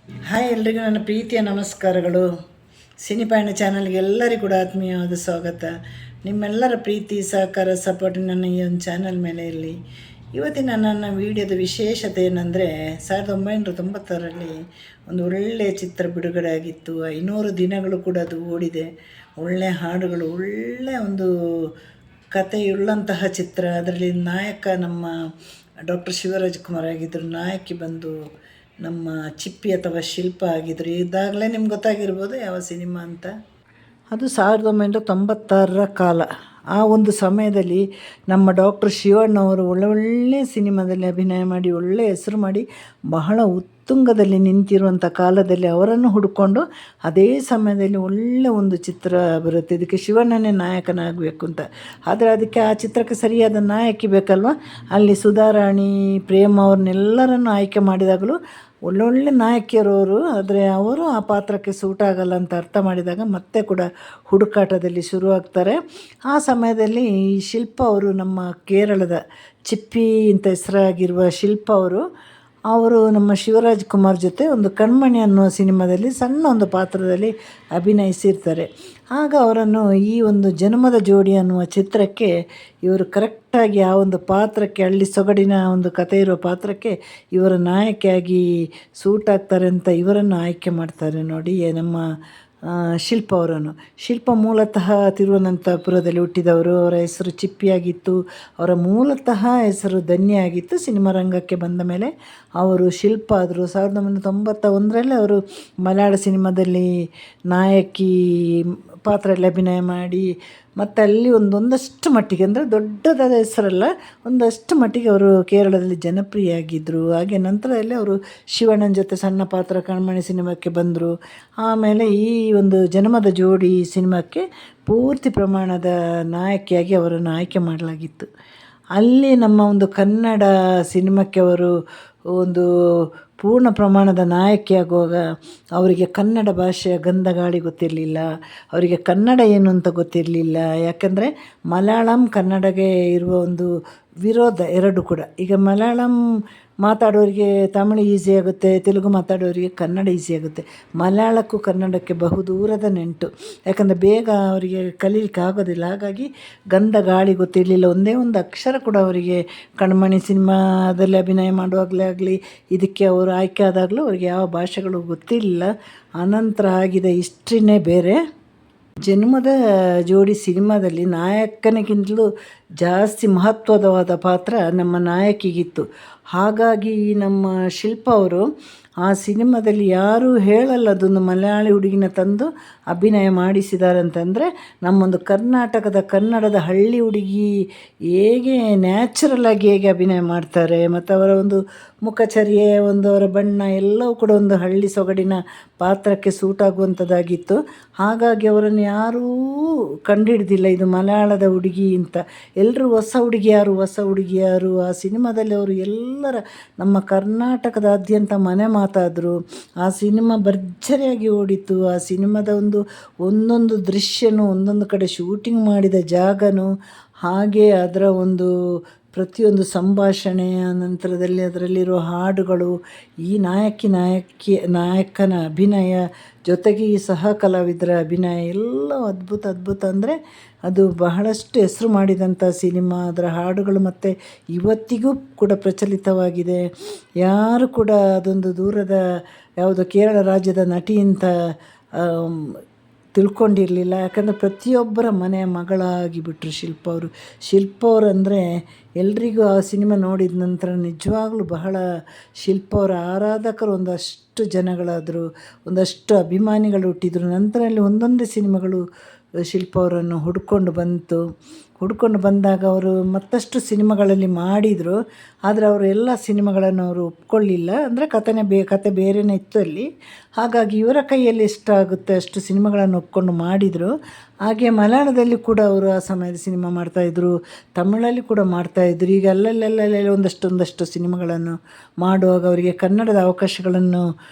Hi, ಎಲ್ರಿಗೂ ನನ್ನ ಪ್ರೀತಿಯ ನಮಸ್ಕಾರಗಳು. ಸಿನಿಪಯಣ ಚಾನಲ್ಗೆ ಎಲ್ಲರಿಗೂ ಕೂಡ ಆತ್ಮೀಯವಾದ ಸ್ವಾಗತ. ನಿಮ್ಮೆಲ್ಲರ ಪ್ರೀತಿ, ಸಹಕಾರ, ಸಪೋರ್ಟ್ ನನ್ನ ಈ ಒಂದು ಚಾನಲ್ ಮೇಲೆ ಇರಲಿ. ಇವತ್ತಿನ ನನ್ನ ವಿಡಿಯೋದ ವಿಶೇಷತೆ ಏನಂದರೆ, 1990ರಲ್ಲಿ ಒಂದು ಒಳ್ಳೆಯ ಚಿತ್ರ ಬಿಡುಗಡೆ ಆಗಿತ್ತು. 500 ದಿನಗಳು ಕೂಡ ಅದು ಓಡಿದೆ. ಒಳ್ಳೆಯ ಹಾಡುಗಳು, ಒಳ್ಳೆಯ ಒಂದು ಕಥೆಯುಳ್ಳಂತಹ ಚಿತ್ರ. ಅದರಲ್ಲಿ ನಾಯಕ ನಮ್ಮ ಡಾಕ್ಟರ್ ಶಿವರಾಜ್ಕುಮಾರ್ ಆಗಿದ್ದರು. ನಾಯಕಿ ಬಂದು ನಮ್ಮ ಚಿಪ್ಪಿ ಅಥವಾ ಶಿಲ್ಪ ಆಗಿದ್ರು. ಇದಾಗಲೇ ನಿಮ್ಗೆ ಗೊತ್ತಾಗಿರ್ಬೋದು ಯಾವ ಸಿನಿಮಾ ಅಂತ. ಅದು 1996ರ ಕಾಲ. ಆ ಒಂದು ಸಮಯದಲ್ಲಿ ನಮ್ಮ ಡಾಕ್ಟರ್ ಶಿವಣ್ಣವರು ಒಳ್ಳೆ ಸಿನಿಮಾದಲ್ಲಿ ಅಭಿನಯ ಮಾಡಿ ಒಳ್ಳೆಯ ಹೆಸರು ಮಾಡಿ ಬಹಳ ಉತ್ತುಂಗದಲ್ಲಿ ನಿಂತಿರುವಂಥ ಕಾಲದಲ್ಲಿ ಅವರನ್ನು ಹುಡ್ಕೊಂಡು ಅದೇ ಸಮಯದಲ್ಲಿ ಒಳ್ಳೆಯ ಒಂದು ಚಿತ್ರ ಬರುತ್ತೆ. ಇದಕ್ಕೆ ಶಿವಣ್ಣನೇ ನಾಯಕನಾಗಬೇಕು ಅಂತ. ಆದರೆ ಅದಕ್ಕೆ ಆ ಚಿತ್ರಕ್ಕೆ ಸರಿಯಾದ ನಾಯಕಿ ಬೇಕಲ್ವ. ಅಲ್ಲಿ ಸುಧಾರಾಣಿ, ಪ್ರೇಮ ಅವ್ರನ್ನೆಲ್ಲರನ್ನು ಆಯ್ಕೆ ಮಾಡಿದಾಗಲೂ ಒಳ್ಳೊಳ್ಳೆ ನಾಯಕಿಯರವರು, ಆದರೆ ಅವರು ಆ ಪಾತ್ರಕ್ಕೆ ಸೂಟ್ ಆಗಲ್ಲ ಅಂತ ಅರ್ಥ ಮಾಡಿದಾಗ ಮತ್ತೆ ಕೂಡ ಹುಡುಕಾಟದಲ್ಲಿ ಶುರುವಾಗ್ತಾರೆ. ಆ ಸಮಯದಲ್ಲಿ ಈ ಶಿಲ್ಪ ಅವರು, ನಮ್ಮ ಕೇರಳದ ಚಿಪ್ಪಿ ಅಂತ ಹೆಸರಾಗಿರುವ ಶಿಲ್ಪ ಅವರು ನಮ್ಮ ಶಿವರಾಜ್ ಕುಮಾರ್ ಜೊತೆ ಒಂದು ಕಣ್ಮಣಿ ಅನ್ನುವ ಸಿನಿಮಾದಲ್ಲಿ ಸಣ್ಣ ಒಂದು ಪಾತ್ರದಲ್ಲಿ ಅಭಿನಯಿಸಿರ್ತಾರೆ. ಆಗ ಅವರನ್ನು ಈ ಒಂದು ಜನ್ಮದ ಜೋಡಿ ಅನ್ನುವ ಚಿತ್ರಕ್ಕೆ ಇವರು ಕರೆಕ್ಟಾಗಿ ಆ ಒಂದು ಪಾತ್ರಕ್ಕೆ, ಹಳ್ಳಿ ಸೊಗಡಿನ ಒಂದು ಕಥೆ ಇರೋ ಪಾತ್ರಕ್ಕೆ ಇವರ ನಾಯಕಿಯಾಗಿ ಸೂಟ್ ಆಗ್ತಾರೆ ಅಂತ ಇವರನ್ನು ಆಯ್ಕೆ ಮಾಡ್ತಾರೆ. ನೋಡಿ, ನಮ್ಮ ಶಿಲ್ಪ ಅವರನ್ನು. ಶಿಲ್ಪ ಮೂಲತಃ ತಿರುವನಂತಪುರದಲ್ಲಿ ಹುಟ್ಟಿದವರು. ಅವರ ಹೆಸರು ಚಿಪ್ಪಿಯಾಗಿತ್ತು. ಅವರ ಮೂಲತಃ ಹೆಸರು ಧನ್ಯ ಆಗಿತ್ತು. ಸಿನಿಮಾ ರಂಗಕ್ಕೆ ಬಂದ ಮೇಲೆ ಅವರು ಶಿಲ್ಪ ಆದರು. 1991ರಲ್ಲಿ ಅವರು ಮಲಯಾಳ ಸಿನಿಮಾದಲ್ಲಿ ನಾಯಕಿ ಪಾತ್ರದಲ್ಲಿ ಅಭಿನಯ ಮಾಡಿ ಮತ್ತು ಅಲ್ಲಿ ಒಂದಷ್ಟು ಮಟ್ಟಿಗೆ, ಅಂದರೆ ದೊಡ್ಡದಾದ ಹೆಸರಲ್ಲ, ಒಂದಷ್ಟು ಮಟ್ಟಿಗೆ ಅವರು ಕೇರಳದಲ್ಲಿ ಜನಪ್ರಿಯ. ಹಾಗೆ ನಂತರದಲ್ಲಿ ಅವರು ಶಿವಣ್ಣನ ಜೊತೆ ಸಣ್ಣ ಪಾತ್ರ ಕಣ್ಮಣಿ ಸಿನಿಮಾಕ್ಕೆ ಬಂದರು. ಆಮೇಲೆ ಈ ಒಂದು ಜನ್ಮದ ಜೋಡಿ ಸಿನಿಮಾಕ್ಕೆ ಪೂರ್ತಿ ಪ್ರಮಾಣದ ನಾಯಕಿಯಾಗಿ ಅವರನ್ನು ಆಯ್ಕೆ ಮಾಡಲಾಗಿತ್ತು. ಅಲ್ಲಿ ನಮ್ಮ ಒಂದು ಕನ್ನಡ ಸಿನಿಮಾಕ್ಕೆ ಅವರು ಒಂದು ಪೂರ್ಣ ಪ್ರಮಾಣದ ನಾಯಕಿಯಾಗುವಾಗ ಅವರಿಗೆ ಕನ್ನಡ ಭಾಷೆಯ ಗಂಧ ಗಾಳಿ ಗೊತ್ತಿರಲಿಲ್ಲ. ಅವರಿಗೆ ಕನ್ನಡ ಏನು ಅಂತ ಗೊತ್ತಿರಲಿಲ್ಲ. ಯಾಕಂದರೆ ಮಲಯಾಳಂ ಕನ್ನಡಗೆ ಇರುವ ಒಂದು ವಿರೋಧ ಎರಡು ಕೂಡ. ಈಗ ಮಲಯಾಳಂ ಮಾತಾಡೋರಿಗೆ ತಮಿಳು ಈಸಿ ಆಗುತ್ತೆ, ತೆಲುಗು ಮಾತಾಡೋರಿಗೆ ಕನ್ನಡ ಈಸಿ ಆಗುತ್ತೆ. ಮಲಯಾಳಕ್ಕೂ ಕನ್ನಡಕ್ಕೆ ಬಹುದೂರದ ನೆಂಟು. ಯಾಕಂದರೆ ಬೇಗ ಅವರಿಗೆ ಕಲೀಲಿಕ್ಕೆ ಆಗೋದಿಲ್ಲ. ಹಾಗಾಗಿ ಗಂಧ ಗಾಳಿ ಗೊತ್ತಿರಲಿಲ್ಲ. ಒಂದೇ ಒಂದು ಅಕ್ಷರ ಕೂಡ ಅವರಿಗೆ ಕಣ್ಮಣಿ ಸಿನಿಮಾದಲ್ಲಿ ಅಭಿನಯ ಮಾಡುವಾಗಲೇ ಆಗಲಿ, ಇದಕ್ಕೆ ಅವರು ಆಯ್ಕೆ ಆದಾಗಲೂ ಅವರಿಗೆ ಯಾವ ಭಾಷೆಗಳು ಗೊತ್ತಿರಲಿಲ್ಲ. ಅನಂತರ ಆಗಿದ ಹಿಸ್ಟ್ರಿನೇ ಬೇರೆ. ಜನ್ಮದ ಜೋಡಿ ಸಿನಿಮಾದಲ್ಲಿ ನಾಯಕನಿಗಿಂತಲೂ ಜಾಸ್ತಿ ಮಹತ್ವದವಾದ ಪಾತ್ರ ನಮ್ಮ ನಾಯಕಿಗಿತ್ತು. ಹಾಗಾಗಿ ನಮ್ಮ ಶಿಲ್ಪ ಅವರು ಆ ಸಿನಿಮಾದಲ್ಲಿ ಯಾರೂ ಹೇಳಲ್ಲ ಅದೊಂದು ಮಲಯಾಳಿ ಹುಡುಗಿನ ತಂದು ಅಭಿನಯ ಮಾಡಿಸಿದ್ದಾರೆ ಅಂತಂದರೆ, ನಮ್ಮೊಂದು ಕನ್ನಡದ ಹಳ್ಳಿ ಹುಡುಗಿ ಹೇಗೆ ನ್ಯಾಚುರಲಾಗಿ ಹೇಗೆ ಅಭಿನಯ ಮಾಡ್ತಾರೆ, ಮತ್ತು ಅವರ ಒಂದು ಮುಖಚರ್ಯೆ, ಒಂದು ಅವರ ಬಣ್ಣ ಎಲ್ಲವೂ ಕೂಡ ಒಂದು ಹಳ್ಳಿ ಸೊಗಡಿನ ಪಾತ್ರಕ್ಕೆ ಸೂಟಾಗುವಂಥದ್ದಾಗಿತ್ತು. ಹಾಗಾಗಿ ಅವರನ್ನು ಯಾರೂ ಕಂಡುಹಿಡ್ದಿಲ್ಲ ಇದು ಮಲಯಾಳದ ಹುಡುಗಿ ಅಂತ. ಎಲ್ಲರೂ ಹೊಸ ಹುಡುಗಿಯಾರು. ಆ ಸಿನಿಮಾದಲ್ಲಿ ಅವರು ಎಲ್ಲರ ನಮ್ಮ ಕರ್ನಾಟಕದಾದ್ಯಂತ ಮನೆ ಮಾತಾದರು. ಆ ಸಿನಿಮಾ ಭರ್ಜರಿಯಾಗಿ ಓಡಿತು. ಆ ಸಿನಿಮಾದ ಒಂದೊಂದು ದೃಶ್ಯನೂ, ಒಂದೊಂದು ಕಡೆ ಶೂಟಿಂಗ್ ಮಾಡಿದ ಜಾಗನೂ, ಹಾಗೆ ಅದರ ಒಂದು ಪ್ರತಿಯೊಂದು ಸಂಭಾಷಣೆ, ನಂತರದಲ್ಲಿ ಅದರಲ್ಲಿರೋ ಹಾಡುಗಳು, ಈ ನಾಯಕನ ಅಭಿನಯ, ಜೊತೆಗೆ ಈ ಸಹ ಕಲಾವಿದರ ಅಭಿನಯ ಎಲ್ಲ ಅದ್ಭುತ. ಅಂದರೆ ಅದು ಬಹಳಷ್ಟು ಹೆಸರು ಮಾಡಿದಂಥ ಸಿನಿಮಾ. ಅದರ ಹಾಡುಗಳು ಮತ್ತು ಇವತ್ತಿಗೂ ಕೂಡ ಪ್ರಚಲಿತವಾಗಿದೆ. ಯಾರು ಕೂಡ ಅದೊಂದು ದೂರದ ಯಾವುದೋ ಕೇರಳ ರಾಜ್ಯದ ನಟಿ ಅಂತ ತಿಳ್ಕೊಂಡಿರಲಿಲ್ಲ. ಯಾಕಂದರೆ ಪ್ರತಿಯೊಬ್ಬರ ಮನೆಯ ಮಗಳಾಗಿಬಿಟ್ರು ಶಿಲ್ಪ ಅವರು ಅಂದರೆ ಎಲ್ರಿಗೂ ಆ ಸಿನಿಮಾ ನೋಡಿದ ನಂತರ ನಿಜವಾಗ್ಲೂ ಬಹಳ ಶಿಲ್ಪ ಅವರ ಆರಾಧಕರು ಒಂದಷ್ಟು ಜನಗಳಾದರು, ಒಂದಷ್ಟು ಅಭಿಮಾನಿಗಳು ಹುಟ್ಟಿದರು. ನಂತರದಲ್ಲಿ ಒಂದೊಂದೇ ಸಿನಿಮಾಗಳು ಶಿಲ್ಪ ಅವರನ್ನು ಹುಡ್ಕೊಂಡು ಬಂದಾಗ ಅವರು ಮತ್ತಷ್ಟು ಸಿನಿಮಾಗಳಲ್ಲಿ ಮಾಡಿದರು. ಆದರೆ ಅವರು ಎಲ್ಲ ಸಿನಿಮಾಗಳನ್ನು ಅವರು ಒಪ್ಕೊಳ್ಳಿಲ್ಲ. ಅಂದರೆ ಕತೆ ಬೇರೆಯೇ ಇತ್ತು ಅಲ್ಲಿ. ಹಾಗಾಗಿ ಇವರ ಕೈಯಲ್ಲಿ ಎಷ್ಟಾಗುತ್ತೆ ಅಷ್ಟು ಸಿನಿಮಾಗಳನ್ನು ಒಪ್ಕೊಂಡು ಮಾಡಿದರು. ಹಾಗೆ ಮಲಯಾಳದಲ್ಲಿ ಕೂಡ ಅವರು ಆ ಸಮಯದ ಸಿನಿಮಾ ಮಾಡ್ತಾಯಿದ್ರು, ತಮಿಳಲ್ಲಿ ಕೂಡ ಮಾಡ್ತಾಯಿದ್ರು. ಈಗ ಅಲ್ಲಲ್ಲಿ ಒಂದಷ್ಟು ಸಿನಿಮಾಗಳನ್ನು ಮಾಡುವಾಗ ಅವರಿಗೆ ಕನ್ನಡದ ಅವಕಾಶಗಳನ್ನು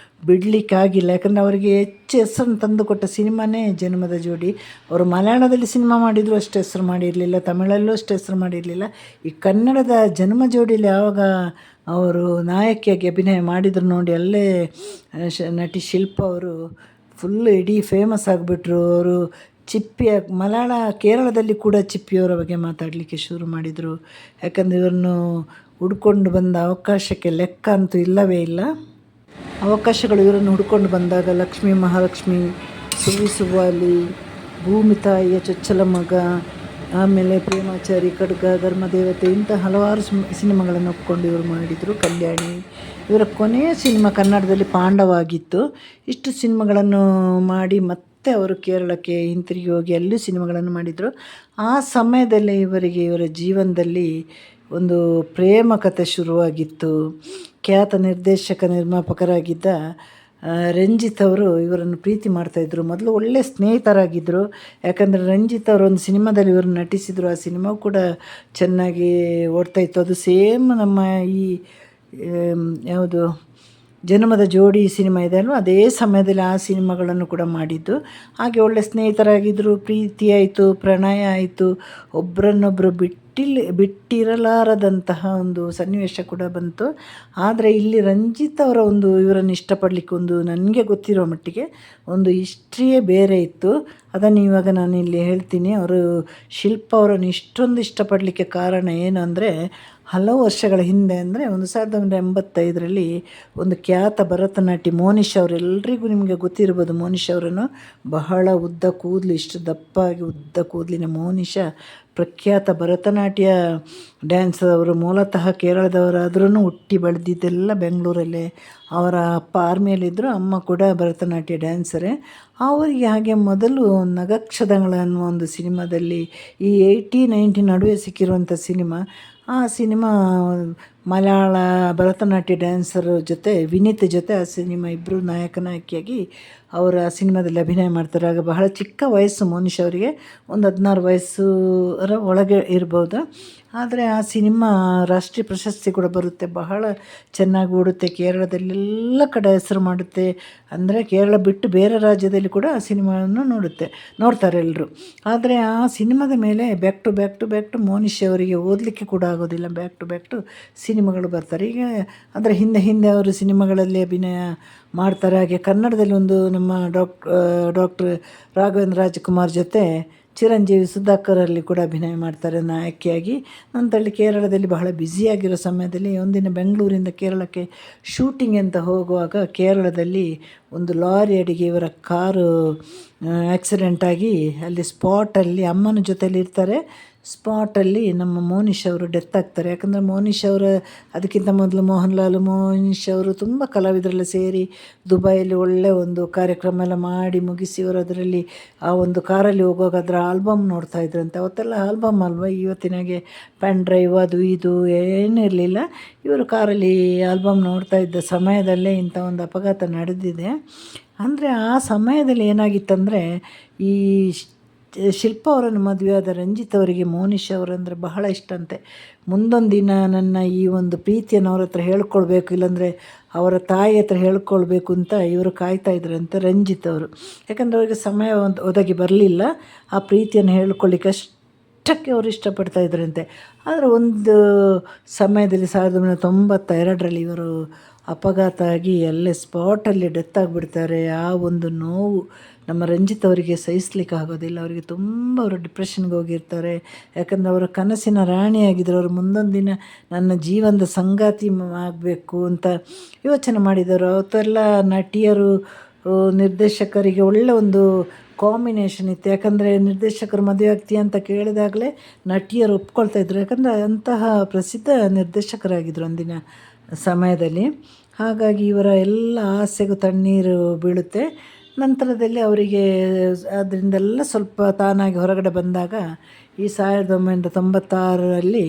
ಬಿಡಲಿಕ್ಕಾಗಿಲ್ಲ. ಯಾಕಂದರೆ ಅವರಿಗೆ ಹೆಚ್ಚು ಹೆಸರನ್ನು ತಂದುಕೊಟ್ಟ ಸಿನಿಮಾನೇ ಜನ್ಮದ ಜೋಡಿ. ಅವರು ಮಲಯಾಳದಲ್ಲಿ ಸಿನಿಮಾ ಮಾಡಿದರೂ ಅಷ್ಟು ಹೆಸರು ಮಾಡಿರಲಿಲ್ಲ, ತಮಿಳಲ್ಲೂ ಅಷ್ಟು ಹೆಸರು ಮಾಡಿರಲಿಲ್ಲ. ಈ ಕನ್ನಡದ ಜನ್ಮ ಜೋಡಿಯಲ್ಲಿ ಯಾವಾಗ ಅವರು ನಾಯಕಿಯಾಗಿ ಅಭಿನಯ ಮಾಡಿದ್ರು ನೋಡಿ. ಅಲ್ಲೇ ನಟಿ ಶಿಲ್ಪ ಅವರು ಫುಲ್ಲು ಇಡೀ ಫೇಮಸ್ ಆಗಿಬಿಟ್ರು. ಅವರು ಚಿಪ್ಪಿಯ ಮಲಯಾಳ ಕೇರಳದಲ್ಲಿ ಕೂಡ ಚಿಪ್ಪಿಯವರ ಬಗ್ಗೆ ಮಾತಾಡಲಿಕ್ಕೆ ಶುರು ಮಾಡಿದರು. ಯಾಕಂದರೆ ಇವರನ್ನು ಹುಡ್ಕೊಂಡು ಬಂದ ಅವಕಾಶಕ್ಕೆ ಲೆಕ್ಕ ಅಂತೂ ಇಲ್ಲವೇ ಇಲ್ಲ. ಅವಕಾಶಗಳು ಇವರನ್ನು ಹುಡ್ಕೊಂಡು ಬಂದಾಗ ಲಕ್ಷ್ಮೀ ಮಹಾಲಕ್ಷ್ಮಿ, ಸುವ್ವಾಲಿ, ಭೂಮಿ ತಾಯಿಯ ಚೊಚ್ಚಲ ಮಗ, ಆಮೇಲೆ ಪ್ರೇಮಾಚಾರಿ, ಖಡ್ಗ, ಧರ್ಮದೇವತೆ, ಇಂಥ ಹಲವಾರು ಸಿನಿಮಾಗಳನ್ನು ಒಪ್ಕೊಂಡು ಇವರು ಮಾಡಿದರು. ಕಲ್ಯಾಣಿ ಇವರ ಕೊನೆಯ ಸಿನಿಮಾ ಕನ್ನಡದಲ್ಲಿ ಪಾಂಡವ ಆಗಿತ್ತು. ಇಷ್ಟು ಸಿನಿಮಾಗಳನ್ನು ಮಾಡಿ ಮತ್ತೆ ಅವರು ಕೇರಳಕ್ಕೆ ಹಿಂತಿರುಗಿ ಹೋಗಿ ಅಲ್ಲೂ ಸಿನಿಮಾಗಳನ್ನು ಮಾಡಿದರು. ಆ ಸಮಯದಲ್ಲೇ ಇವರ ಜೀವನದಲ್ಲಿ ಒಂದು ಪ್ರೇಮ ಕಥೆ ಶುರುವಾಗಿತ್ತು. ಖ್ಯಾತ ನಿರ್ದೇಶಕ ನಿರ್ಮಾಪಕರಾಗಿದ್ದ ರಂಜಿತ್ ಅವರು ಇವರನ್ನು ಪ್ರೀತಿ ಮಾಡ್ತಾಯಿದ್ರು. ಮೊದಲು ಒಳ್ಳೆಯ ಸ್ನೇಹಿತರಾಗಿದ್ದರು. ಯಾಕಂದರೆ ರಂಜಿತ್ ಅವರು ಒಂದು ಸಿನಿಮಾದಲ್ಲಿ ಇವರು ನಟಿಸಿದರು. ಆ ಸಿನಿಮಾ ಕೂಡ ಚೆನ್ನಾಗಿ ಓಡ್ತಾಯಿತ್ತು. ಅದು ಸೇಮ್ ನಮ್ಮ ಈ ಯಾವುದು ಜನ್ಮದ ಜೋಡಿ ಸಿನಿಮಾ ಇದೆ ಅಲ್ವ, ಅದೇ ಸಮಯದಲ್ಲಿ ಆ ಸಿನಿಮಾಗಳನ್ನು ಕೂಡ ಮಾಡಿದ್ದು. ಹಾಗೆ ಒಳ್ಳೆ ಸ್ನೇಹಿತರಾಗಿದ್ದರು. ಪ್ರೀತಿ ಆಯಿತು, ಪ್ರಣಯ ಆಯಿತು, ಒಬ್ಬರನ್ನೊಬ್ಬರು ಬಿಟ್ಟಿರಲಾರದಂತಹ ಒಂದು ಸನ್ನಿವೇಶ ಕೂಡ ಬಂತು. ಆದರೆ ಇಲ್ಲಿ ರಂಜಿತ್ ಅವರ ಇವರನ್ನು ಇಷ್ಟಪಡಲಿಕ್ಕೆ ನನಗೆ ಗೊತ್ತಿರೋ ಮಟ್ಟಿಗೆ ಒಂದು ಹಿಸ್ಟ್ರಿಯೇ ಬೇರೆ ಇತ್ತು. ಅದನ್ನು ಇವಾಗ ನಾನು ಇಲ್ಲಿ ಹೇಳ್ತೀನಿ. ಅವರು ಶಿಲ್ಪ ಅವರನ್ನು ಇಷ್ಟೊಂದು ಇಷ್ಟಪಡಲಿಕ್ಕೆ ಕಾರಣ ಏನು ಅಂದರೆ, ಹಲವು ವರ್ಷಗಳ ಹಿಂದೆ ಅಂದರೆ 1985ರಲ್ಲಿ ಒಂದು ಖ್ಯಾತ ಭರತನಾಟ್ಯ ಮೋನಿಶ್ ಅವರೆಲ್ಲರಿಗೂ ನಿಮಗೆ ಗೊತ್ತಿರ್ಬೋದು. ಮೋನಿಶ್ ಅವರನ್ನು ಬಹಳ ಉದ್ದ ಕೂದಲು, ಇಷ್ಟು ದಪ್ಪಾಗಿ ಉದ್ದ ಕೂದಲಿನ ಮೋನಿಶ ಪ್ರಖ್ಯಾತ ಭರತನಾಟ್ಯ ಡ್ಯಾನ್ಸರ್. ಅವರು ಮೂಲತಃ ಕೇರಳದವರಾದ್ರೂ ಹುಟ್ಟಿ ಬೆಳೆದಿದ್ದೆಲ್ಲ ಬೆಂಗಳೂರಲ್ಲೇ. ಅವರ ಅಪ್ಪ ಆರ್ಮಿಯಲ್ಲಿದ್ದರು, ಅಮ್ಮ ಕೂಡ ಭರತನಾಟ್ಯ ಡ್ಯಾನ್ಸರೇ. ಅವರಿಗೆ ಹಾಗೆ ಮೊದಲು ನಗಕ್ಷದಗಳು ಅನ್ನುವ ಒಂದು ಸಿನಿಮಾದಲ್ಲಿ, ಈ 80-90 ನಡುವೆ ಸಿಕ್ಕಿರುವಂಥ ಸಿನಿಮಾ, ಆ ಸಿನಿಮಾ ಮಲಯಾಳ ಭರತನಾಟ್ಯ ಡ್ಯಾನ್ಸರ್ ಜೊತೆ ವಿನೀತ್ ಜೊತೆ ಆ ಸಿನಿಮಾ ಇಬ್ಬರು ನಾಯಕ ನಾಯಕಿಯಾಗಿ ಅವರ ಸಿನಿಮಾದಲ್ಲಿ ಅಭಿನಯ ಮಾಡ್ತಾರೆ. ಆಗ ಬಹಳ ಚಿಕ್ಕ ವಯಸ್ಸು ಮೋನಿಶ್ ಅವರಿಗೆ, ಒಂದು 16 ವಯಸ್ಸರ ಒಳಗೆ ಇರ್ಬೋದು. ಆದರೆ ಆ ಸಿನಿಮಾ ರಾಷ್ಟ್ರೀಯ ಪ್ರಶಸ್ತಿ ಕೂಡ ಬರುತ್ತೆ. ಬಹಳ ಚೆನ್ನಾಗಿ ಓಡುತ್ತೆ. ಕೇರಳದಲ್ಲೆಲ್ಲ ಕಡೆ ಹೆಸರು ಮಾಡುತ್ತೆ. ಅಂದರೆ ಕೇರಳ ಬಿಟ್ಟು ಬೇರೆ ರಾಜ್ಯದಲ್ಲಿ ಕೂಡ ಆ ಸಿನಿಮಾವನ್ನು ನೋಡ್ತಾರೆ ಎಲ್ಲರೂ. ಆದರೆ ಆ ಸಿನಿಮಾದ ಮೇಲೆ ಬ್ಯಾಕ್ ಟು ಮೋನಿಶ್ ಅವರಿಗೆ ಓದಲಿಕ್ಕೆ ಕೂಡ ಆಗೋದಿಲ್ಲ. ಬ್ಯಾಕ್ ಟು ಸಿನಿಮಾಗಳು ಬರ್ತಾರೆ. ಈಗ ಅಂದರೆ ಹಿಂದೆ ಅವರು ಸಿನಿಮಾಗಳಲ್ಲಿ ಅಭಿನಯ ಮಾಡ್ತಾರೆ. ಹಾಗೆ ಕನ್ನಡದಲ್ಲಿ ಒಂದು ನಮ್ಮ ಡಾಕ್ಟರ್ ರಾಘವೇಂದ್ರ ರಾಜ್ಕುಮಾರ್ ಜೊತೆ ಚಿರಂಜೀವಿ ಸುಧಾಕರಲ್ಲಿ ಕೂಡ ಅಭಿನಯ ಮಾಡ್ತಾರೆ ನಾಯಕಿಯಾಗಿ. ನಂತರಲ್ಲಿ ಕೇರಳದಲ್ಲಿ ಬಹಳ ಬ್ಯುಸಿಯಾಗಿರೋ ಸಮಯದಲ್ಲಿ ಒಂದಿನ ಬೆಂಗಳೂರಿಂದ ಕೇರಳಕ್ಕೆ ಶೂಟಿಂಗ್ ಅಂತ ಹೋಗುವಾಗ ಕೇರಳದಲ್ಲಿ ಒಂದು ಲಾರಿ ಅಡಿಗೆ ಇವರ ಕಾರು ಆಕ್ಸಿಡೆಂಟ್ ಆಗಿ ಅಲ್ಲಿ ಸ್ಪಾಟಲ್ಲಿ ಅಮ್ಮನ ಜೊತೆಯಲ್ಲಿ ಇರ್ತಾರೆ. ಸ್ಪಾಟಲ್ಲಿ ನಮ್ಮ ಮೋನಿಶ್ ಅವರು ಡೆತ್ ಆಗ್ತಾರೆ. ಯಾಕಂದರೆ ಮೋನಿಶ್ ಅವರ ಅದಕ್ಕಿಂತ ಮೊದಲು ಮೋನಿಶ್ ಅವರು ತುಂಬ ಕಲಾವಿದರೆಲ್ಲ ಸೇರಿ ದುಬೈಯಲ್ಲಿ ಒಳ್ಳೆಯ ಒಂದು ಕಾರ್ಯಕ್ರಮ ಎಲ್ಲ ಮಾಡಿ ಮುಗಿಸಿ ಇವರು ಅದರಲ್ಲಿ ಆ ಒಂದು ಕಾರಲ್ಲಿ ಹೋಗುವಾಗ ಅದರ ಆಲ್ಬಮ್ ನೋಡ್ತಾ ಇದ್ರಂತೆ. ಅವತ್ತೆಲ್ಲ ಆಲ್ಬಮ್ ಅಲ್ವ, ಇವತ್ತಿನಾಗೆ ಪೆನ್ ಡ್ರೈವ್ ಅದು ಇದು ಏನೂ ಇರಲಿಲ್ಲ. ಇವರು ಕಾರಲ್ಲಿ ಆಲ್ಬಮ್ ನೋಡ್ತಾ ಇದ್ದ ಸಮಯದಲ್ಲೇ ಇಂಥ ಒಂದು ಅಪಘಾತ ನಡೆದಿದೆ. ಅಂದರೆ ಆ ಸಮಯದಲ್ಲಿ ಏನಾಗಿತ್ತಂದರೆ, ಈ ಶಿಲ್ಪ ಅವರನ್ನು ಮದುವೆಯಾದ ರಂಜಿತ್ ಅವರಿಗೆ ಮೋನಿಶ್ ಅವರಂದರೆ ಬಹಳ ಇಷ್ಟ ಅಂತೆ. ಮುಂದೊಂದು ದಿನ ನನ್ನ ಈ ಒಂದು ಪ್ರೀತಿಯನ್ನು ಅವ್ರ ಹತ್ರ ಹೇಳ್ಕೊಳ್ಬೇಕು, ಇಲ್ಲಾಂದರೆ ಅವರ ತಾಯಿ ಹತ್ರ ಹೇಳ್ಕೊಳ್ಬೇಕು ಅಂತ ಇವರು ಕಾಯ್ತಾ ಇದ್ರಂತೆ ರಂಜಿತ್ ಅವರು. ಯಾಕಂದರೆ ಅವರಿಗೆ ಸಮಯ ಒದಗಿ ಬರಲಿಲ್ಲ ಆ ಪ್ರೀತಿಯನ್ನು ಹೇಳ್ಕೊಳ್ಳಿಕ್ಕೆ. ಅಷ್ಟಕ್ಕೆ ಅವರು ಇಷ್ಟಪಡ್ತಾ ಇದ್ರಂತೆ. ಆದರೆ ಒಂದು ಸಮಯದಲ್ಲಿ 1992ರಲ್ಲಿ ಇವರು ಅಪಘಾತ ಆಗಿ ಅಲ್ಲೇ ಸ್ಪಾಟಲ್ಲಿ ಡೆತ್ ಆಗಿಬಿಡ್ತಾರೆ. ಆ ಒಂದು ನೋವು ನಮ್ಮ ರಂಜಿತ್ ಅವರಿಗೆ ಸಹಿಸ್ಲಿಕ್ಕೆ ಆಗೋದಿಲ್ಲ. ಅವರಿಗೆ ತುಂಬ ಅವರು ಡಿಪ್ರೆಷನ್ಗೆ ಹೋಗಿರ್ತಾರೆ. ಯಾಕಂದರೆ ಅವರ ಕನಸಿನ ರಾಣಿಯಾಗಿದ್ದರು. ಅವರು ಮುಂದೊಂದು ದಿನ ನನ್ನ ಜೀವನದ ಸಂಗಾತಿ ಆಗಬೇಕು ಅಂತ ಯೋಚನೆ ಮಾಡಿದರು. ಅವತ್ತೆಲ್ಲ ನಟಿಯರು ನಿರ್ದೇಶಕರಿಗೆ ಒಳ್ಳೆ ಒಂದು ಕಾಂಬಿನೇಷನ್ ಇತ್ತು. ಯಾಕಂದರೆ ನಿರ್ದೇಶಕರು ಮದುವೆ ಆಗ್ತೀಯ ಅಂತ ಕೇಳಿದಾಗಲೇ ನಟಿಯರು ಒಪ್ಕೊಳ್ತಾಯಿದ್ರು. ಯಾಕಂದರೆ ಅಂತಹ ಪ್ರಸಿದ್ಧ ನಿರ್ದೇಶಕರಾಗಿದ್ದರು ಅಂದಿನ ಸಮಯದಲ್ಲಿ. ಹಾಗಾಗಿ ಇವರ ಎಲ್ಲ ಆಸೆಗೂ ತಣ್ಣೀರು ಬೀಳುತ್ತೆ. ನಂತರದಲ್ಲಿ ಅವರಿಗೆ ಅದರಿಂದೆಲ್ಲ ಸ್ವಲ್ಪ ತಾನಾಗಿ ಹೊರಗಡೆ ಬಂದಾಗ ಈ 1996ರಲ್ಲಿ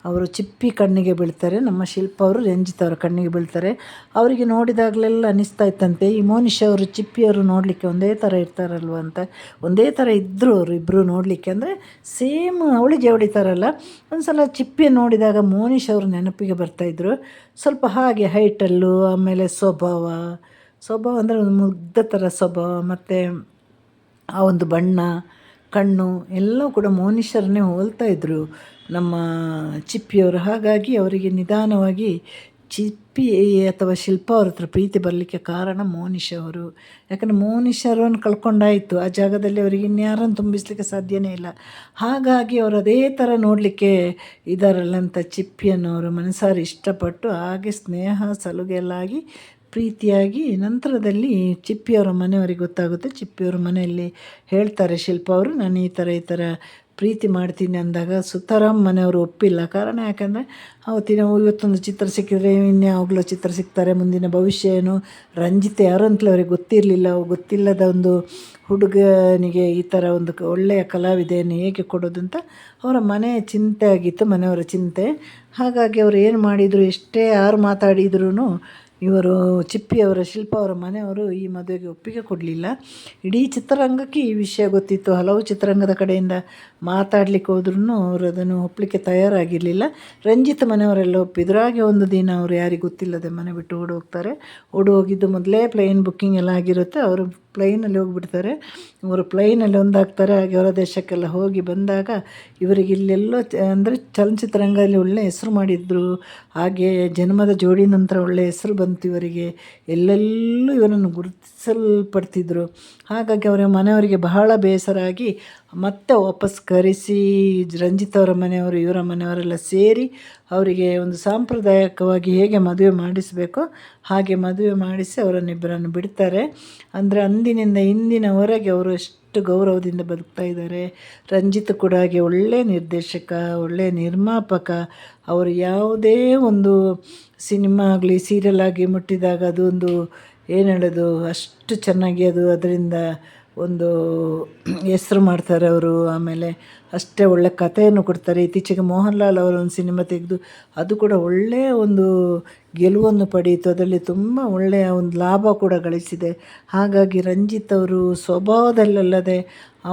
ಅವರು ಚಿಪ್ಪಿ ಕಣ್ಣಿಗೆ ಬೀಳ್ತಾರೆ. ನಮ್ಮ ಶಿಲ್ಪ ಅವರು ರಂಜಿತ್ ಅವರ ಕಣ್ಣಿಗೆ ಬೀಳ್ತಾರೆ. ಅವರಿಗೆ ನೋಡಿದಾಗಲೆಲ್ಲ ಅನ್ನಿಸ್ತಾ ಇತ್ತಂತೆ, ಈ ಮೋನಿಶ್ ಅವರು ಚಿಪ್ಪಿಯವರು ನೋಡಲಿಕ್ಕೆ ಒಂದೇ ಥರ ಇರ್ತಾರಲ್ವ ಅಂತ. ಒಂದೇ ಥರ ಇದ್ದರು ಅವರು ಇಬ್ಬರು ನೋಡಲಿಕ್ಕೆ. ಅಂದರೆ ಸೇಮ್ ಅವಳಿ ಜವಳಿ ಥರಲ್ಲ. ಒಂದು ಸಲ ಚಿಪ್ಪಿಯನ್ನು ನೋಡಿದಾಗ ಮೋನಿಶ್ ಅವರು ನೆನಪಿಗೆ ಬರ್ತಾಯಿದ್ರು. ಸ್ವಲ್ಪ ಹಾಗೆ ಹೈಟಲ್ಲು, ಆಮೇಲೆ ಸ್ವಭಾವ ಅಂದರೆ ಒಂದು ಮುಗ್ಧ ಥರ ಸ್ವಭಾವ, ಮತ್ತು ಆ ಒಂದು ಬಣ್ಣ, ಕಣ್ಣು ಎಲ್ಲವೂ ಕೂಡ ಮೋನಿಶರನ್ನೇ ಹೋಲ್ತಾ ಇದ್ದರು ನಮ್ಮ ಚಿಪ್ಪಿಯವರು. ಹಾಗಾಗಿ ಅವರಿಗೆ ನಿಧಾನವಾಗಿ ಚಿಪ್ಪಿ ಅಥವಾ ಶಿಲ್ಪ ಅವ್ರ ಹತ್ರ ಪ್ರೀತಿ ಬರಲಿಕ್ಕೆ ಕಾರಣ ಮೋನಿಶ್ ಅವರು. ಯಾಕಂದರೆ ಮೋನಿಶ್ ಅವರನ್ನು ಕಳ್ಕೊಂಡಾಯಿತು, ಆ ಜಾಗದಲ್ಲಿ ಅವರಿಗೆ ಇನ್ಯಾರನ್ನು ತುಂಬಿಸಲಿಕ್ಕೆ ಸಾಧ್ಯನೇ ಇಲ್ಲ. ಹಾಗಾಗಿ ಅವರು ಅದೇ ಥರ ನೋಡಲಿಕ್ಕೆ ಇದಾರಲ್ಲಂತ ಚಿಪ್ಪಿಯನ್ನು ಅವರು ಮನಸಾರಿ ಇಷ್ಟಪಟ್ಟು ಹಾಗೆ ಸ್ನೇಹ ಸಲುಗೆ ಎಲ್ಲ ಆಗಿ ಪ್ರೀತಿಯಾಗಿ ನಂತರದಲ್ಲಿ ಚಿಪ್ಪಿಯವರ ಮನೆಯವರಿಗೆ ಗೊತ್ತಾಗುತ್ತೆ. ಚಿಪ್ಪಿಯವರ ಮನೆಯಲ್ಲಿ ಹೇಳ್ತಾರೆ ಶಿಲ್ಪ ಅವರು, ನಾನು ಈ ಥರ ಪ್ರೀತಿ ಮಾಡ್ತೀನಿ ಅಂದಾಗ ಸುತಾರಾಮ್ ಮನೆಯವರು ಒಪ್ಪಿಲ್ಲ. ಕಾರಣ ಯಾಕಂದರೆ ಇವತ್ತೊಂದು ಚಿತ್ರ ಸಿಕ್ಕಿದರೆ ಇನ್ಯಾವಾಗಲೂ ಚಿತ್ರ ಸಿಗ್ತಾರೆ, ಮುಂದಿನ ಭವಿಷ್ಯ ಏನು, ರಂಜಿತ್ ಯಾರು ಅಂತಲೇ ಅವ್ರಿಗೆ ಗೊತ್ತಿರಲಿಲ್ಲ. ಗೊತ್ತಿಲ್ಲದ ಒಂದು ಹುಡುಗನಿಗೆ ಈ ಥರ ಒಂದು ಒಳ್ಳೆಯ ಕಲಾವಿದೆಯನ್ನು ಹೇಗೆ ಕೊಡೋದು ಅಂತ ಅವರ ಮನೆಯ ಚಿಂತೆ ಆಗಿತ್ತು, ಮನೆಯವರ ಚಿಂತೆ. ಹಾಗಾಗಿ ಅವರು ಏನು ಮಾಡಿದರು, ಎಷ್ಟೇ ಯಾರು ಮಾತಾಡಿದ್ರೂ ಇವರು ಚಿಪ್ಪಿಯವರ ಶಿಲ್ಪ ಅವರ ಮನೆಯವರು ಈ ಮದುವೆಗೆ ಒಪ್ಪಿಗೆ ಕೊಡಲಿಲ್ಲ. ಇಡೀ ಚಿತ್ರರಂಗಕ್ಕೆ ಈ ವಿಷಯ ಗೊತ್ತಿತ್ತು. ಹಲವು ಚಿತ್ರರಂಗದ ಕಡೆಯಿಂದ ಮಾತಾಡಲಿಕ್ಕೆ ಹೋದ್ರೂ ಅವರು ಅದನ್ನು ಒಪ್ಪಲಿಕ್ಕೆ ತಯಾರಾಗಿರಲಿಲ್ಲ. ರಂಜಿತ್ ಮನೆಯವರೆಲ್ಲ ಒಪ್ಪಿದ್ರು. ಹಾಗೆ ಒಂದು ದಿನ ಅವರು ಯಾರಿಗೂ ಗೊತ್ತಿಲ್ಲದೆ ಮನೆ ಬಿಟ್ಟು ಓಡೋಗ್ತಾರೆ. ಓಡೋಗಿದ್ದು ಮೊದಲೇ ಪ್ಲೇನ್ ಬುಕ್ಕಿಂಗ್ ಎಲ್ಲ ಆಗಿರುತ್ತೆ. ಅವರು ಪ್ಲೈನಲ್ಲಿ ಹೋಗಿಬಿಡ್ತಾರೆ. ಅವರು ಪ್ಲೈನಲ್ಲಿ ಒಂದಾಗ್ತಾರೆ. ಹಾಗೆ ಹೊರ ದೇಶಕ್ಕೆಲ್ಲ ಹೋಗಿ ಬಂದಾಗ ಇವರಿಗೆ ಇಲ್ಲೆಲ್ಲೋ ಅಂದರೆ ಚಲನಚಿತ್ರರಂಗದಲ್ಲಿ ಒಳ್ಳೆಯ ಹೆಸರು ಮಾಡಿದ್ರು. ಹಾಗೆ ಜನ್ಮದ ಜೋಡಿ ನಂತರ ಒಳ್ಳೆಯ ಹೆಸರು ಬಂತು ಇವರಿಗೆ. ಎಲ್ಲೆಲ್ಲೂ ಇವರನ್ನು ಗುರುತಿಸಲ್ಪಡ್ತಿದ್ರು. ಹಾಗಾಗಿ ಅವರ ಮನೆಯವರಿಗೆ ಬಹಳ ಬೇಸರ ಆಗಿ ಮತ್ತೆ ವಾಪಸ್ ಕರೆಸಿ ರಂಜಿತ್ ಅವರ ಮನೆಯವರು ಇವರ ಮನೆಯವರೆಲ್ಲ ಸೇರಿ ಅವರಿಗೆ ಒಂದು ಸಾಂಪ್ರದಾಯಿಕವಾಗಿ ಹೇಗೆ ಮದುವೆ ಮಾಡಿಸಬೇಕೋ ಹಾಗೆ ಮದುವೆ ಮಾಡಿಸಿ ಅವರನ್ನಿಬ್ಬರನ್ನು ಬಿಡ್ತಾರೆ. ಅಂದರೆ ಅಂದಿನಿಂದ ಇಂದಿನವರೆಗೆ ಅವರು ಎಷ್ಟು ಗೌರವದಿಂದ ಬದುಕ್ತಾ ಇದ್ದಾರೆ. ರಂಜಿತ್ ಕೂಡ ಹಾಗೆ ಒಳ್ಳೆಯ ನಿರ್ದೇಶಕ, ಒಳ್ಳೆಯ ನಿರ್ಮಾಪಕ. ಅವರು ಯಾವುದೇ ಒಂದು ಸಿನಿಮಾ ಆಗಲಿ ಸೀರಿಯಲ್ ಆಗಿ ಮುಟ್ಟಿದಾಗ ಅದು ಒಂದು ಏನು ಹೇಳೋದು, ಅಷ್ಟು ಚೆನ್ನಾಗಿ ಅದು ಅದರಿಂದ ಒಂದು ಹೆಸ್ರು ಮಾಡ್ತಾರೆ ಅವರು. ಆಮೇಲೆ ಅಷ್ಟೇ ಒಳ್ಳೆ ಕಥೆಯನ್ನು ಕೊಡ್ತಾರೆ. ಇತ್ತೀಚೆಗೆ ಮೋಹನ್ ಲಾಲ್ ಅವರ ಒಂದು ಸಿನಿಮಾ ತೆಗೆದು ಅದು ಕೂಡ ಒಳ್ಳೆಯ ಒಂದು ಗೆಲುವನ್ನು ಪಡೆಯಿತು. ಅದರಲ್ಲಿ ತುಂಬ ಒಳ್ಳೆಯ ಒಂದು ಲಾಭ ಕೂಡ ಗಳಿಸಿದೆ. ಹಾಗಾಗಿ ರಂಜಿತ್ ಅವರು ಸ್ವಭಾವದಲ್ಲದೆ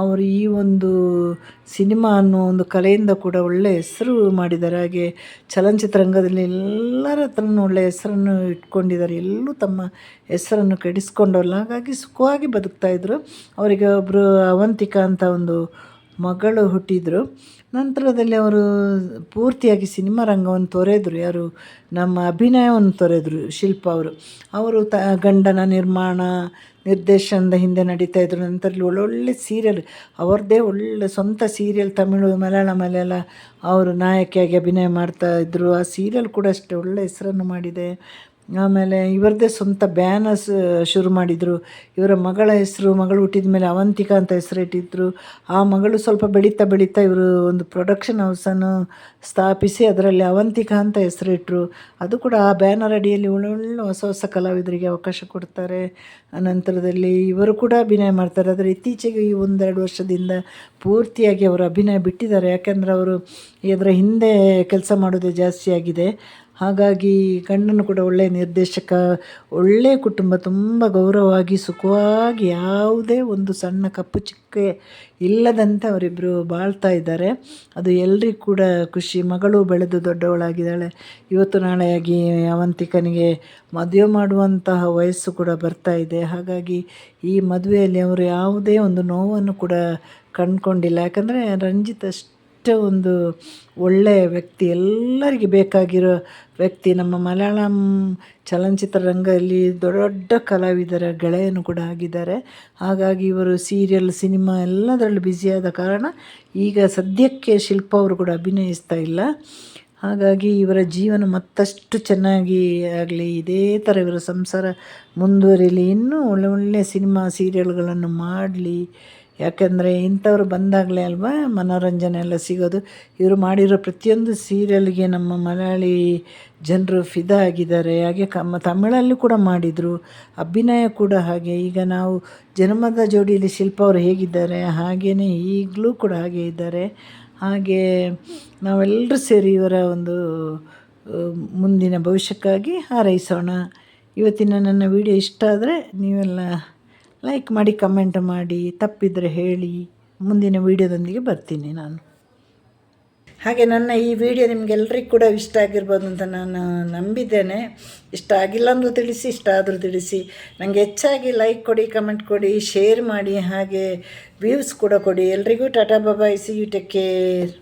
ಅವರು ಈ ಒಂದು ಸಿನಿಮಾ ಅನ್ನೋ ಒಂದು ಕಲೆಯಿಂದ ಕೂಡ ಒಳ್ಳೆಯ ಹೆಸರು ಮಾಡಿದ್ದಾರೆ. ಹಾಗೆ ಚಲನಚಿತ್ರರಂಗದಲ್ಲಿ ಎಲ್ಲರ ಹತ್ರನೂ ಒಳ್ಳೆಯ ಹೆಸರನ್ನು ಇಟ್ಕೊಂಡಿದ್ದಾರೆ. ಎಲ್ಲೂ ತಮ್ಮ ಹೆಸರನ್ನು ಕೆಡಿಸ್ಕೊಂಡಲ್ಲ. ಹಾಗಾಗಿ ಸುಖವಾಗಿ ಬದುಕ್ತಾಯಿದ್ರು. ಅವರಿಗೆ ಒಬ್ಬರು ಅವಂತಿಕಾ ಅಂತ ಒಂದು ಮಗಳು ಹುಟ್ಟಿದರು. ನಂತರದಲ್ಲಿ ಅವರು ಪೂರ್ತಿಯಾಗಿ ಸಿನಿಮಾ ರಂಗವನ್ನು ತೊರೆದರು. ಯಾರು, ನಮ್ಮ ಅಭಿನಯವನ್ನು ತೊರೆದರು ಶಿಲ್ಪ ಅವರು ಗಂಡನ ನಿರ್ಮಾಣ ನಿರ್ದೇಶನದ ಹಿಂದೆ ನಡೀತಾಯಿದ್ರು. ನಂತರದಲ್ಲಿ ಒಳ್ಳೊಳ್ಳೆ ಸೀರಿಯಲ್, ಅವ್ರದ್ದೇ ಒಳ್ಳೆ ಸ್ವಂತ ಸೀರಿಯಲ್ ತಮಿಳು ಮಲಯಾಳಮಲ್ಲೆಲ್ಲ ಅವರು ನಾಯಕಿಯಾಗಿ ಅಭಿನಯ ಮಾಡ್ತಾಯಿದ್ರು. ಆ ಸೀರಿಯಲ್ ಕೂಡ ಅಷ್ಟೇ ಒಳ್ಳೆ ಹೆಸರನ್ನು ಮಾಡಿದೆ. ಆಮೇಲೆ ಇವರದ್ದೇ ಸ್ವಂತ ಬ್ಯಾನರ್ಸ್ ಶುರು ಮಾಡಿದರು. ಇವರ ಮಗಳ ಹೆಸರು, ಮಗಳು ಹುಟ್ಟಿದ ಮೇಲೆ ಅವಂತಿಕಾ ಅಂತ ಹೆಸರಿಟ್ಟಿದ್ರು. ಆ ಮಗಳು ಸ್ವಲ್ಪ ಬೆಳೀತಾ ಇವರು ಒಂದು ಪ್ರೊಡಕ್ಷನ್ ಹೌಸನ್ನು ಸ್ಥಾಪಿಸಿ ಅದರಲ್ಲಿ ಅವಂತಿಕಾ ಅಂತ ಹೆಸರಿಟ್ಟರು. ಅದು ಕೂಡ ಆ ಬ್ಯಾನರ್ ಅಡಿಯಲ್ಲಿ ಒಳ್ಳೊಳ್ಳೆ ಹೊಸ ಕಲಾವಿದರಿಗೆ ಅವಕಾಶ ಕೊಡ್ತಾರೆ. ನಂತರದಲ್ಲಿ ಇವರು ಕೂಡ ಅಭಿನಯ ಮಾಡ್ತಾರೆ. ಆದರೆ ಇತ್ತೀಚೆಗೆ ಈ 1-2 ವರ್ಷದಿಂದ ಪೂರ್ತಿಯಾಗಿ ಅವರು ಅಭಿನಯ ಬಿಟ್ಟಿದ್ದಾರೆ. ಯಾಕೆಂದರೆ ಅವರು ಇದರ ಹಿಂದೆ ಕೆಲಸ ಮಾಡೋದೇ ಜಾಸ್ತಿ ಆಗಿದೆ. ಹಾಗಾಗಿ ಗಂಡನು ಕೂಡ ಒಳ್ಳೆಯ ನಿರ್ದೇಶಕ, ಒಳ್ಳೆಯ ಕುಟುಂಬ, ತುಂಬ ಗೌರವವಾಗಿ ಸುಖವಾಗಿ ಯಾವುದೇ ಒಂದು ಸಣ್ಣ ಕಪ್ಪು ಚಿಕ್ಕೆ ಇಲ್ಲದಂತೆ ಅವರಿಬ್ಬರು ಬಾಳ್ತಾ ಇದ್ದಾರೆ. ಅದು ಎಲ್ರಿಗೂ ಕೂಡ ಖುಷಿ. ಮಗಳು ಬೆಳೆದು ದೊಡ್ಡವಳಾಗಿದ್ದಾಳೆ. ಇವತ್ತು ನಾಳೆಯಾಗಿ ಅವಂತಿಕನಿಗೆ ಮದುವೆ ಮಾಡುವಂತಹ ವಯಸ್ಸು ಕೂಡ ಬರ್ತಾ ಇದೆ. ಹಾಗಾಗಿ ಈ ಮದುವೆಯಲ್ಲಿ ಅವರು ಯಾವುದೇ ಒಂದು ನೋವನ್ನು ಕೂಡ ಕಂಡುಕೊಂಡಿಲ್ಲ. ಯಾಕಂದರೆ ರಂಜಿತ್ ಒಂದು ಒಳ್ಳೆಯ ವ್ಯಕ್ತಿ, ಎಲ್ಲರಿಗೆ ಬೇಕಾಗಿರೋ ವ್ಯಕ್ತಿ. ನಮ್ಮ ಮಲಯಾಳಂ ಚಲನಚಿತ್ರರಂಗದಲ್ಲಿ ದೊಡ್ಡ ಕಲಾವಿದರ ಗೆಳೆಯನು ಕೂಡ ಆಗಿದ್ದಾರೆ. ಹಾಗಾಗಿ ಇವರು ಸೀರಿಯಲ್, ಸಿನಿಮಾ ಎಲ್ಲದರಲ್ಲೂ ಬ್ಯುಸಿಯಾದ ಕಾರಣ ಈಗ ಸದ್ಯಕ್ಕೆ ಶಿಲ್ಪ ಅವರು ಕೂಡ ಅಭಿನಯಿಸ್ತಾ ಇಲ್ಲ. ಹಾಗಾಗಿ ಇವರ ಜೀವನ ಮತ್ತಷ್ಟು ಚೆನ್ನಾಗಿ ಆಗಲಿ, ಇದೇ ಥರ ಇವರ ಸಂಸಾರ ಮುಂದುವರಿಯಲಿ, ಇನ್ನೂ ಒಳ್ಳೆಯ ಸಿನಿಮಾ ಸೀರಿಯಲ್ಗಳನ್ನು ಮಾಡಲಿ. ಯಾಕೆಂದರೆ ಇಂಥವ್ರು ಬಂದಾಗಲೇ ಅಲ್ವಾ ಮನೋರಂಜನೆ ಎಲ್ಲ ಸಿಗೋದು. ಇವರು ಮಾಡಿರೋ ಪ್ರತಿಯೊಂದು ಸೀರಿಯಲ್ಗೆ ನಮ್ಮ ಮಲಯಾಳಿ ಜನರು ಫಿದಾ ಆಗಿದ್ದಾರೆ. ಹಾಗೆ ತಮಿಳಲ್ಲೂ ಕೂಡ ಮಾಡಿದರು, ಅಭಿನಯ ಕೂಡ ಹಾಗೆ. ಈಗ ನಾವು ಜನ್ಮದ ಜೋಡಿಯಲ್ಲಿ ಶಿಲ್ಪ ಅವರು ಹೇಗಿದ್ದಾರೆ ಹಾಗೆಯೇ ಈಗಲೂ ಕೂಡ ಹಾಗೆ ಇದ್ದಾರೆ. ಹಾಗೆ ನಾವೆಲ್ಲರೂ ಸೇರಿ ಇವರ ಒಂದು ಮುಂದಿನ ಭವಿಷ್ಯಕ್ಕಾಗಿ ಹಾರೈಸೋಣ. ಇವತ್ತಿನ ನನ್ನ ವಿಡಿಯೋ ಇಷ್ಟ ಆದರೆ ನೀವೆಲ್ಲ ಲೈಕ್ ಮಾಡಿ, ಕಮೆಂಟ್ ಮಾಡಿ, ತಪ್ಪಿದರೆ ಹೇಳಿ. ಮುಂದಿನ ವೀಡಿಯೋದೊಂದಿಗೆ ಬರ್ತೀನಿ ನಾನು. ಹಾಗೆ ನನ್ನ ಈ ವಿಡಿಯೋ ನಿಮಗೆಲ್ಲರಿಗೂ ಕೂಡ ಇಷ್ಟ ಆಗಿರ್ಬೋದು ಅಂತ ನಾನು ನಂಬಿದ್ದೇನೆ. ಇಷ್ಟ ಆಗಿಲ್ಲ ಅಂದರೂ ತಿಳಿಸಿ, ಇಷ್ಟ ಆದರೂ ತಿಳಿಸಿ. ನನಗೆ ಹೆಚ್ಚಾಗಿ ಲೈಕ್ ಕೊಡಿ, ಕಮೆಂಟ್ ಕೊಡಿ, ಶೇರ್ ಮಾಡಿ, ಹಾಗೆ ವ್ಯೂಸ್ ಕೂಡ ಕೊಡಿ. ಎಲ್ರಿಗೂ tata bye bye, see you, take care.